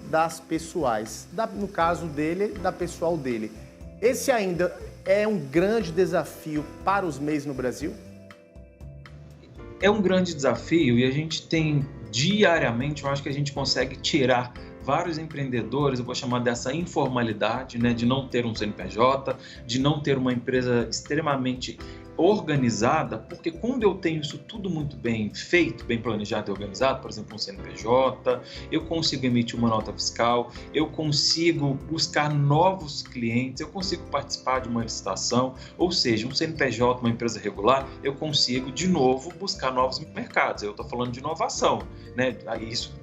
das pessoais, no caso dele, da pessoal dele. Esse ainda é um grande desafio para os MEIs no Brasil? É um grande desafio e a gente tem diariamente, eu acho que a gente consegue tirar vários empreendedores, eu vou chamar dessa informalidade, né, de não ter um CNPJ, de não ter uma empresa extremamente organizada, porque quando eu tenho isso tudo muito bem feito, bem planejado e organizado, por exemplo, um CNPJ, eu consigo emitir uma nota fiscal, eu consigo buscar novos clientes, eu consigo participar de uma licitação, ou seja, um CNPJ, uma empresa regular, eu consigo, de novo, buscar novos mercados. Eu estou falando de inovação, né?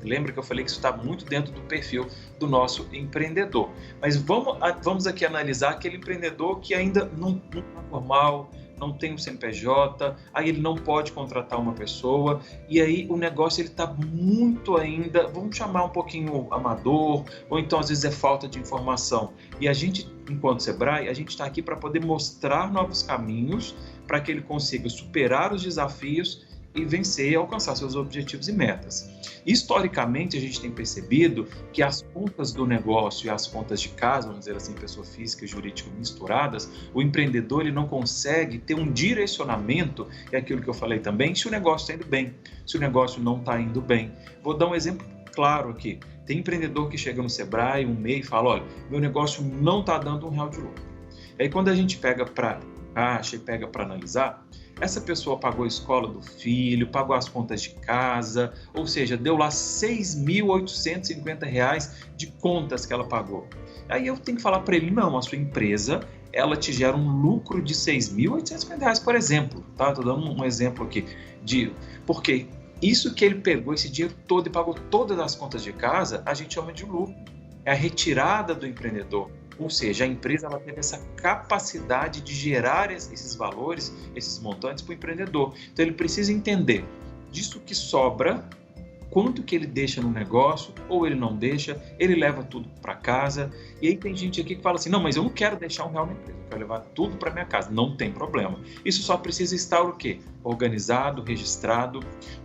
Lembra que eu falei que isso está muito dentro do perfil do nosso empreendedor. Mas vamos aqui analisar aquele empreendedor que ainda não está formal, não tem um CNPJ, aí ele não pode contratar uma pessoa, e aí o negócio ele está muito ainda, vamos chamar um pouquinho amador, ou então às vezes é falta de informação. E a gente, enquanto Sebrae, a gente está aqui para poder mostrar novos caminhos para que ele consiga superar os desafios e vencer e alcançar seus objetivos e metas. Historicamente, a gente tem percebido que as contas do negócio e as contas de casa, vamos dizer assim, pessoa física e jurídica misturadas, o empreendedor ele não consegue ter um direcionamento, é aquilo que eu falei também, se o negócio está indo bem, se o negócio não está indo bem. Vou dar um exemplo claro aqui. Tem empreendedor que chega no Sebrae, um MEI, e fala, olha, meu negócio não está dando R$1 de lucro. Aí quando a gente pega para caixa e pega para analisar, essa pessoa pagou a escola do filho, pagou as contas de casa, ou seja, deu lá R$ 6.850 de contas que ela pagou. Aí eu tenho que falar para ele, não, a sua empresa, ela te gera um lucro de R$ 6.850, por exemplo, tá? Estou dando um exemplo aqui, porque isso que ele pegou, esse dinheiro todo e pagou todas as contas de casa, a gente chama de lucro. É a retirada do empreendedor. Ou seja, a empresa ela teve essa capacidade de gerar esses valores, esses montantes para o empreendedor. Então, ele precisa entender disso que sobra, quanto que ele deixa no negócio, ou ele não deixa, ele leva tudo para casa. E aí tem gente aqui que fala assim, não, mas eu não quero deixar R$1 na empresa, eu quero levar tudo para minha casa. Não tem problema. Isso só precisa estar o quê? Organizado, registrado.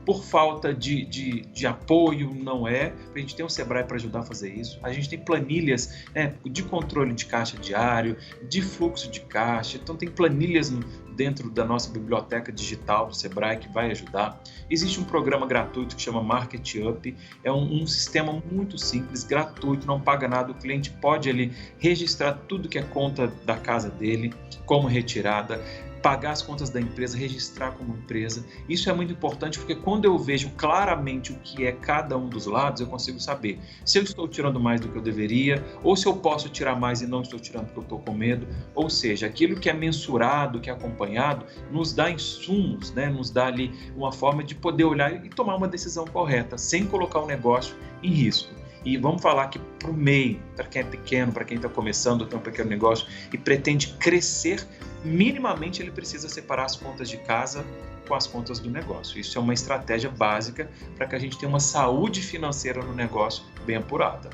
Por falta de apoio, não é. A gente tem o Sebrae para ajudar a fazer isso. A gente tem planilhas, né, de controle de caixa diário, de fluxo de caixa. Então tem planilhas dentro da nossa biblioteca digital do Sebrae que vai ajudar. Existe um programa gratuito que chama Market Up, é um sistema muito simples, gratuito, não paga nada, o cliente pode ali registrar tudo que é conta da casa dele, como retirada, pagar as contas da empresa, registrar como empresa. Isso é muito importante porque quando eu vejo claramente o que é cada um dos lados, eu consigo saber se eu estou tirando mais do que eu deveria, ou se eu posso tirar mais e não estou tirando porque eu estou com medo. Ou seja, aquilo que é mensurado, que é acompanhado, nos dá insumos, né? Nos dá ali uma forma de poder olhar e tomar uma decisão correta, sem colocar o negócio em risco. E vamos falar que para o MEI, para quem é pequeno, para quem está começando, tem um pequeno negócio e pretende crescer, minimamente ele precisa separar as contas de casa com as contas do negócio. Isso é uma estratégia básica para que a gente tenha uma saúde financeira no negócio bem apurada.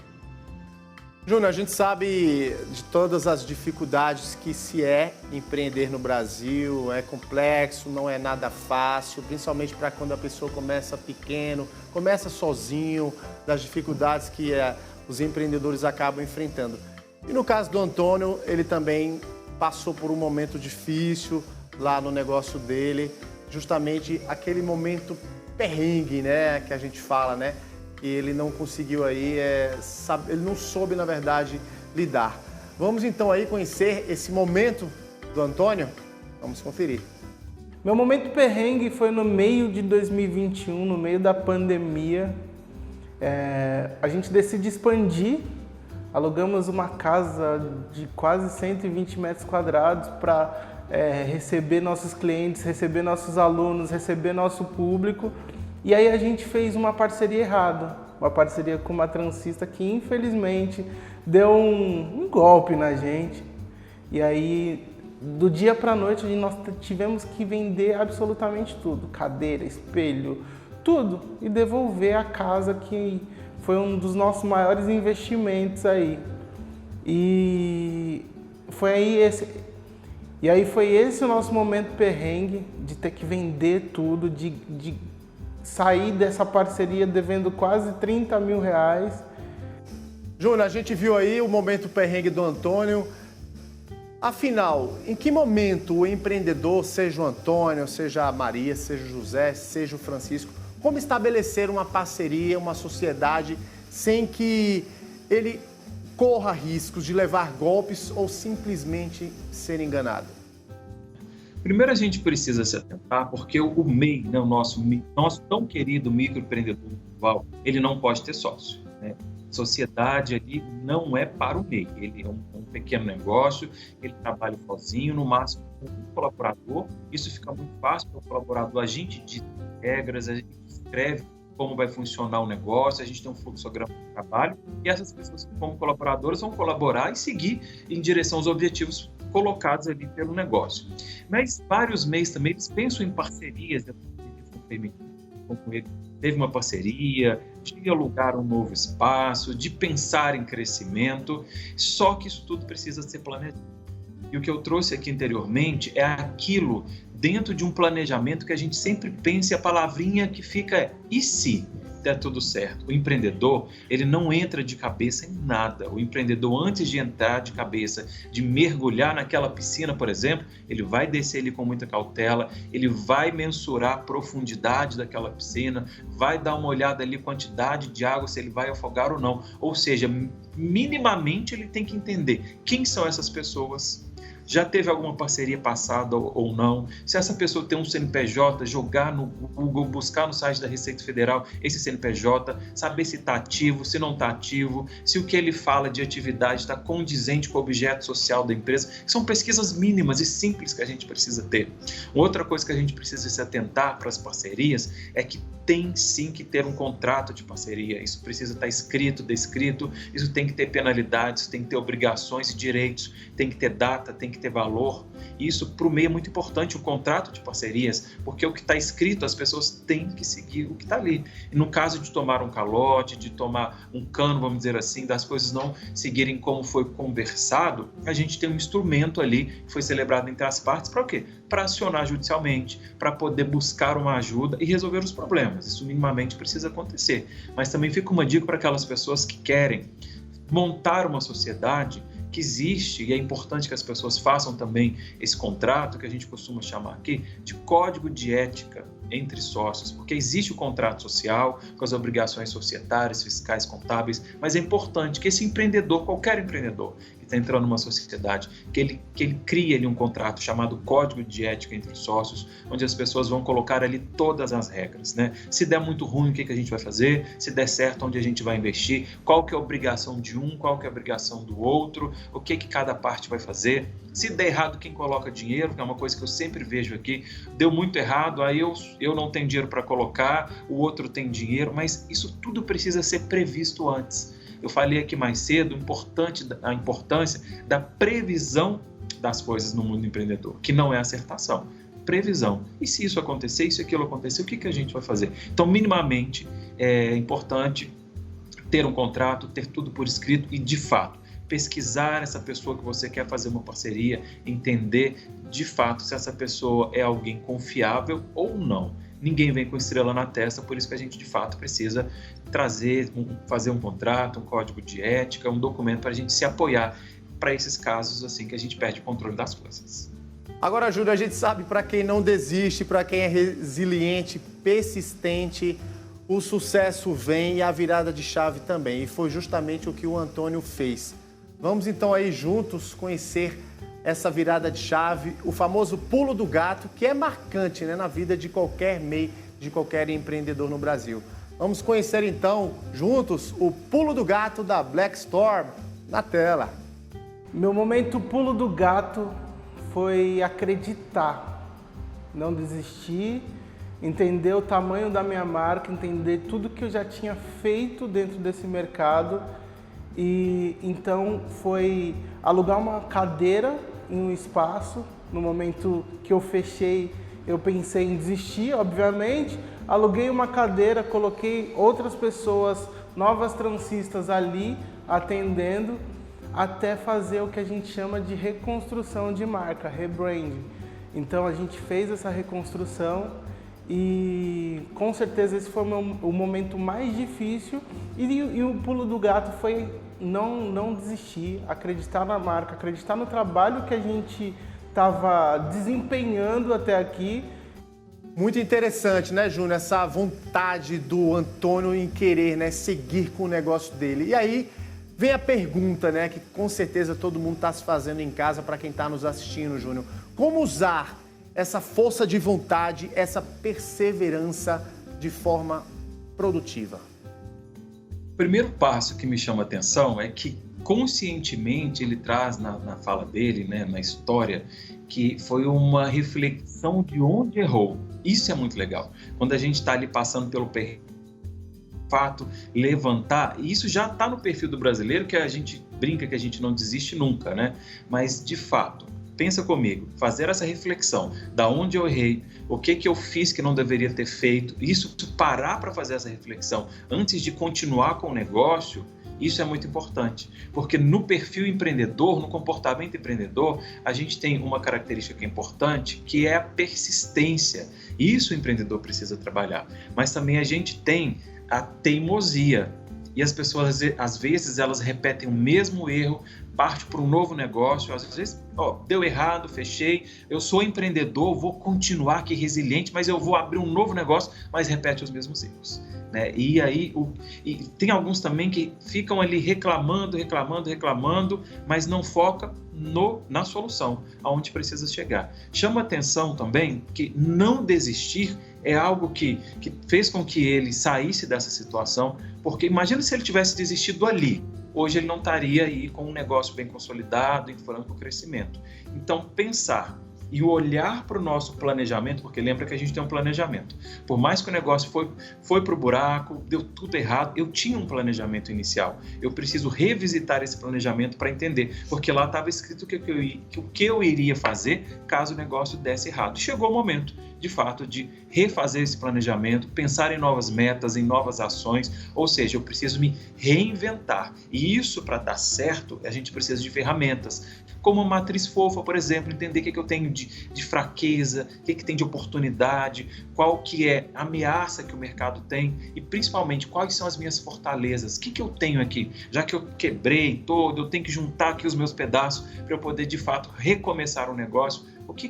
Júnior, a gente sabe de todas as dificuldades que se é empreender no Brasil, é complexo, não é nada fácil, principalmente para quando a pessoa começa pequeno, começa sozinho, das dificuldades que os empreendedores acabam enfrentando. E no caso do Antônio, ele também passou por um momento difícil lá no negócio dele, justamente aquele momento perrengue, né, que a gente fala, né? E ele não conseguiu aí, ele não soube, na verdade, lidar. Vamos então aí conhecer esse momento do Antônio? Vamos conferir. Meu momento perrengue foi no meio de 2021, no meio da pandemia. A gente decide expandir, alugamos uma casa de quase 120 metros quadrados para receber nossos clientes, receber nossos alunos, receber nosso público. E aí a gente fez uma parceria errada, uma parceria com uma transista que infelizmente deu um golpe na gente. E aí, do dia para a noite, nós tivemos que vender absolutamente tudo, cadeira, espelho, tudo, e devolver a casa, que foi um dos nossos maiores investimentos aí. E foi esse o nosso momento perrengue, de ter que vender tudo, de sair dessa parceria devendo quase R$30 mil. Júnior, a gente viu aí o momento perrengue do Antônio. Afinal, em que momento o empreendedor, seja o Antônio, seja a Maria, seja o José, seja o Francisco, como estabelecer uma parceria, uma sociedade, sem que ele corra riscos de levar golpes ou simplesmente ser enganado? Primeiro a gente precisa se atentar, porque o MEI, né, o nosso tão querido microempreendedor individual, ele não pode ter sócio, né? Sociedade ali não é para o MEI, ele é um pequeno negócio, ele trabalha sozinho, no máximo com um colaborador. Isso fica muito fácil para o colaborador, a gente diz regras, a gente escreve como vai funcionar o negócio, a gente tem um fluxograma de trabalho, e essas pessoas que como colaboradoras vão colaborar e seguir em direção aos objetivos colocados ali pelo negócio. Mas vários MEIs também eles pensam em parcerias, como ele teve uma parceria, de alugar um novo espaço, de pensar em crescimento, só que isso tudo precisa ser planejado. E o que eu trouxe aqui anteriormente é aquilo dentro de um planejamento que a gente sempre pensa, e a palavrinha que fica é e se der tudo certo. O empreendedor, ele não entra de cabeça em nada. O empreendedor, antes de entrar de cabeça, de mergulhar naquela piscina, por exemplo, ele vai descer ali com muita cautela, ele vai mensurar a profundidade daquela piscina, vai dar uma olhada ali, quantidade de água, se ele vai afogar ou não. Ou seja, minimamente ele tem que entender quem são essas pessoas, já teve alguma parceria passada ou não, se essa pessoa tem um CNPJ, jogar no Google, buscar no site da Receita Federal esse CNPJ, saber se está ativo, se não está ativo, se o que ele fala de atividade está condizente com o objeto social da empresa. São pesquisas mínimas e simples que a gente precisa ter. Outra coisa que a gente precisa se atentar para as parcerias é que tem sim que ter um contrato de parceria. Isso precisa estar escrito, descrito, isso tem que ter penalidades, tem que ter obrigações e direitos, tem que ter data, tem que que ter valor. Isso para o meio é muito importante, o contrato de parcerias, porque o que está escrito, as pessoas têm que seguir o que está ali. E no caso de tomar um calote, de tomar um cano, vamos dizer assim, das coisas não seguirem como foi conversado, a gente tem um instrumento ali que foi celebrado entre as partes para o quê? Para acionar judicialmente, para poder buscar uma ajuda e resolver os problemas. Isso minimamente precisa acontecer. Mas também fica uma dica para aquelas pessoas que querem montar uma sociedade que existe, e é importante que as pessoas façam também esse contrato, que a gente costuma chamar aqui de código de ética entre sócios, porque existe o contrato social com as obrigações societárias, fiscais, contábeis, mas é importante que esse empreendedor, qualquer empreendedor que está entrando numa sociedade, que ele crie ali um contrato chamado código de ética entre sócios, onde as pessoas vão colocar ali todas as regras, né? Se der muito ruim, o que a gente vai fazer? Se der certo, onde a gente vai investir? Qual que é a obrigação de um? Qual que é a obrigação do outro? O que cada parte vai fazer? Se der errado, quem coloca dinheiro, que é uma coisa que eu sempre vejo aqui, deu muito errado, aí eu não tenho dinheiro para colocar, o outro tem dinheiro, mas isso tudo precisa ser previsto antes. Eu falei aqui mais cedo a importância da previsão das coisas no mundo empreendedor, que não é acertação, previsão. E se isso acontecer, isso e aquilo acontecer, o que a gente vai fazer? Então, minimamente, é importante ter um contrato, ter tudo por escrito e, de fato, pesquisar essa pessoa que você quer fazer uma parceria, entender de fato se essa pessoa é alguém confiável ou não. Ninguém vem com estrela na testa, por isso que a gente de fato precisa fazer um contrato, um código de ética, um documento para a gente se apoiar para esses casos assim que a gente perde o controle das coisas. Agora, Júlio, a gente sabe para quem não desiste, para quem é resiliente, persistente, o sucesso vem e a virada de chave também. E foi justamente o que o Antônio fez. Vamos então aí juntos conhecer essa virada de chave, o famoso pulo do gato, que é marcante, né, na vida de qualquer MEI, de qualquer empreendedor no Brasil. Vamos conhecer então juntos o pulo do gato da Black Storm na tela. Meu momento pulo do gato foi acreditar, não desistir, entender o tamanho da minha marca, entender tudo que eu já tinha feito dentro desse mercado. E então foi alugar uma cadeira em um espaço. No momento que eu fechei, eu pensei em desistir, obviamente. Aluguei uma cadeira, coloquei outras pessoas, novas transistas ali, atendendo, até fazer o que a gente chama de reconstrução de marca, rebranding. Então a gente fez essa reconstrução e com certeza esse foi o momento mais difícil. E o pulo do gato foi não desistir, acreditar na marca, acreditar no trabalho que a gente estava desempenhando até aqui. Muito interessante, né, Júnior? Essa vontade do Antônio em querer, né, seguir com o negócio dele. E aí vem a pergunta, né, que com certeza todo mundo está se fazendo em casa para quem está nos assistindo, Júnior. Como usar essa força de vontade, essa perseverança de forma produtiva? O primeiro passo que me chama a atenção é que conscientemente ele traz na fala dele, né, na história, que foi uma reflexão de onde errou. Isso é muito legal. Quando a gente está ali passando pelo fato, levantar, e isso já está no perfil do brasileiro, que a gente brinca que a gente não desiste nunca, né? Mas, de fato, pensa comigo, fazer essa reflexão, da onde eu errei, o que eu fiz que não deveria ter feito, isso parar para fazer essa reflexão antes de continuar com o negócio, isso é muito importante, porque no perfil empreendedor, no comportamento empreendedor, a gente tem uma característica que é importante, que é a persistência. Isso o empreendedor precisa trabalhar, mas também a gente tem a teimosia. E as pessoas, às vezes, elas repetem o mesmo erro, partem para um novo negócio, às vezes, deu errado, fechei, eu sou empreendedor, vou continuar aqui resiliente, mas eu vou abrir um novo negócio, mas repete os mesmos erros. Né? E aí, tem alguns também que ficam ali reclamando, mas não focam na solução, aonde precisa chegar. Chama atenção também que não desistir é algo que fez com que ele saísse dessa situação, porque imagina se ele tivesse desistido ali, hoje ele não estaria aí com um negócio bem consolidado, em franco crescimento. Então, pensar e olhar para o nosso planejamento, porque lembra que a gente tem um planejamento. Por mais que o negócio foi para o buraco, deu tudo errado, eu tinha um planejamento inicial. Eu preciso revisitar esse planejamento para entender, porque lá estava escrito o que eu iria fazer caso o negócio desse errado. Chegou o momento, de fato, de refazer esse planejamento, pensar em novas metas, em novas ações, ou seja, eu preciso me reinventar. E isso, para dar certo, a gente precisa de ferramentas, como a matriz fofa, por exemplo, entender o que eu tenho de fraqueza, o que tem de oportunidade, qual que é a ameaça que o mercado tem e, principalmente, quais são as minhas fortalezas, o que eu tenho aqui, já que eu quebrei todo, eu tenho que juntar aqui os meus pedaços para eu poder, de fato, recomeçar o negócio.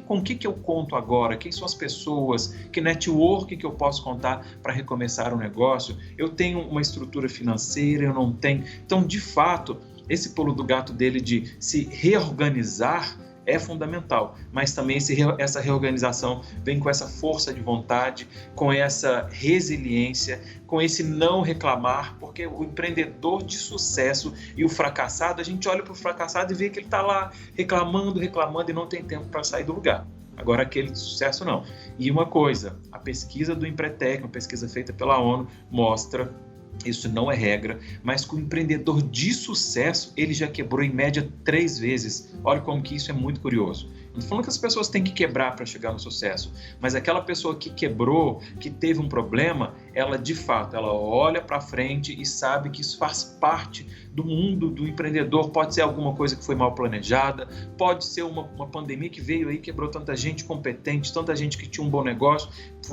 Com o que eu conto agora? Quem são as pessoas? Que network que eu posso contar para recomeçar o negócio? Eu tenho uma estrutura financeira, eu não tenho. Então, de fato, esse pulo do gato dele de se reorganizar é fundamental, mas também essa reorganização vem com essa força de vontade, com essa resiliência, com esse não reclamar, porque o empreendedor de sucesso e o fracassado, a gente olha para o fracassado e vê que ele está lá reclamando e não tem tempo para sair do lugar. Agora, aquele de sucesso não. E uma coisa, a pesquisa do Empretec, uma pesquisa feita pela ONU, mostra, isso não é regra, mas que o empreendedor de sucesso, ele já quebrou em média 3 vezes. Olha como que isso é muito curioso. Não estou falando que as pessoas têm que quebrar para chegar no sucesso, mas aquela pessoa que quebrou, que teve um problema, ela de fato, ela olha para frente e sabe que isso faz parte do mundo do empreendedor. Pode ser alguma coisa que foi mal planejada, pode ser uma pandemia que veio aí, quebrou tanta gente competente, tanta gente que tinha um bom negócio,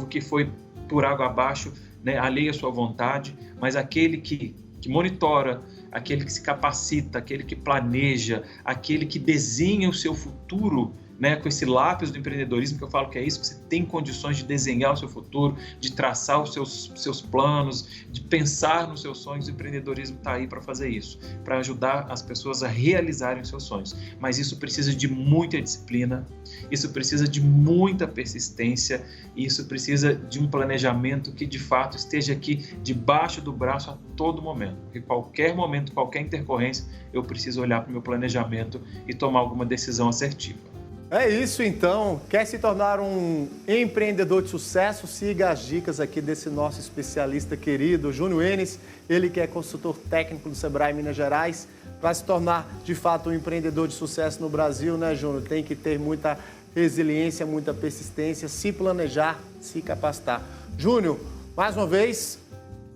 que foi por água abaixo, né, alheio à sua vontade, mas aquele que monitora, aquele que se capacita, aquele que planeja, aquele que desenha o seu futuro, né, com esse lápis do empreendedorismo, que eu falo que é isso, que você tem condições de desenhar o seu futuro, de traçar os seus planos, de pensar nos seus sonhos. O empreendedorismo está aí para fazer isso, para ajudar as pessoas a realizarem os seus sonhos. Mas isso precisa de muita disciplina, isso precisa de muita persistência, isso precisa de um planejamento que de fato esteja aqui debaixo do braço a todo momento. Porque qualquer momento, qualquer intercorrência, eu preciso olhar para o meu planejamento e tomar alguma decisão assertiva. É isso então, quer se tornar um empreendedor de sucesso? Siga as dicas aqui desse nosso especialista querido, Júnior Enes, ele que é consultor técnico do Sebrae Minas Gerais. Para se tornar de fato um empreendedor de sucesso no Brasil, né, Júnior? Tem que ter muita resiliência, muita persistência, se planejar, se capacitar. Júnior, mais uma vez,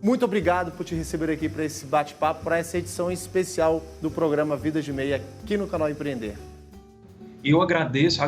muito obrigado por te receber aqui para esse bate-papo, para essa edição especial do programa Vida de Meia aqui no canal Empreender. Eu agradeço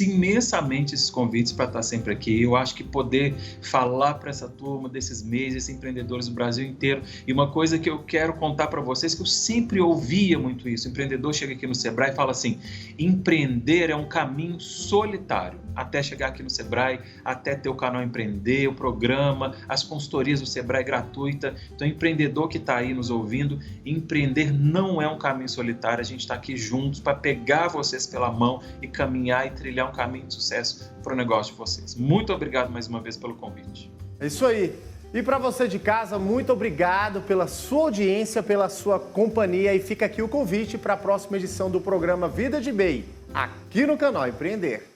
imensamente esses convites para estar sempre aqui. Eu acho que poder falar para essa turma desses meses, empreendedores do Brasil inteiro. E uma coisa que eu quero contar para vocês, que eu sempre ouvia muito isso. O empreendedor chega aqui no Sebrae e fala assim, empreender é um caminho solitário. Até chegar aqui no Sebrae, até ter o canal Empreender, o programa, as consultorias do Sebrae gratuita. Então, empreendedor que está aí nos ouvindo, empreender não é um caminho solitário. A gente está aqui juntos para pegar vocês pela mão e caminhar e trilhar um caminho de sucesso para o negócio de vocês. Muito obrigado mais uma vez pelo convite. É isso aí. E para você de casa, muito obrigado pela sua audiência, pela sua companhia. E fica aqui o convite para a próxima edição do programa Vida de MEI, aqui no canal Empreender.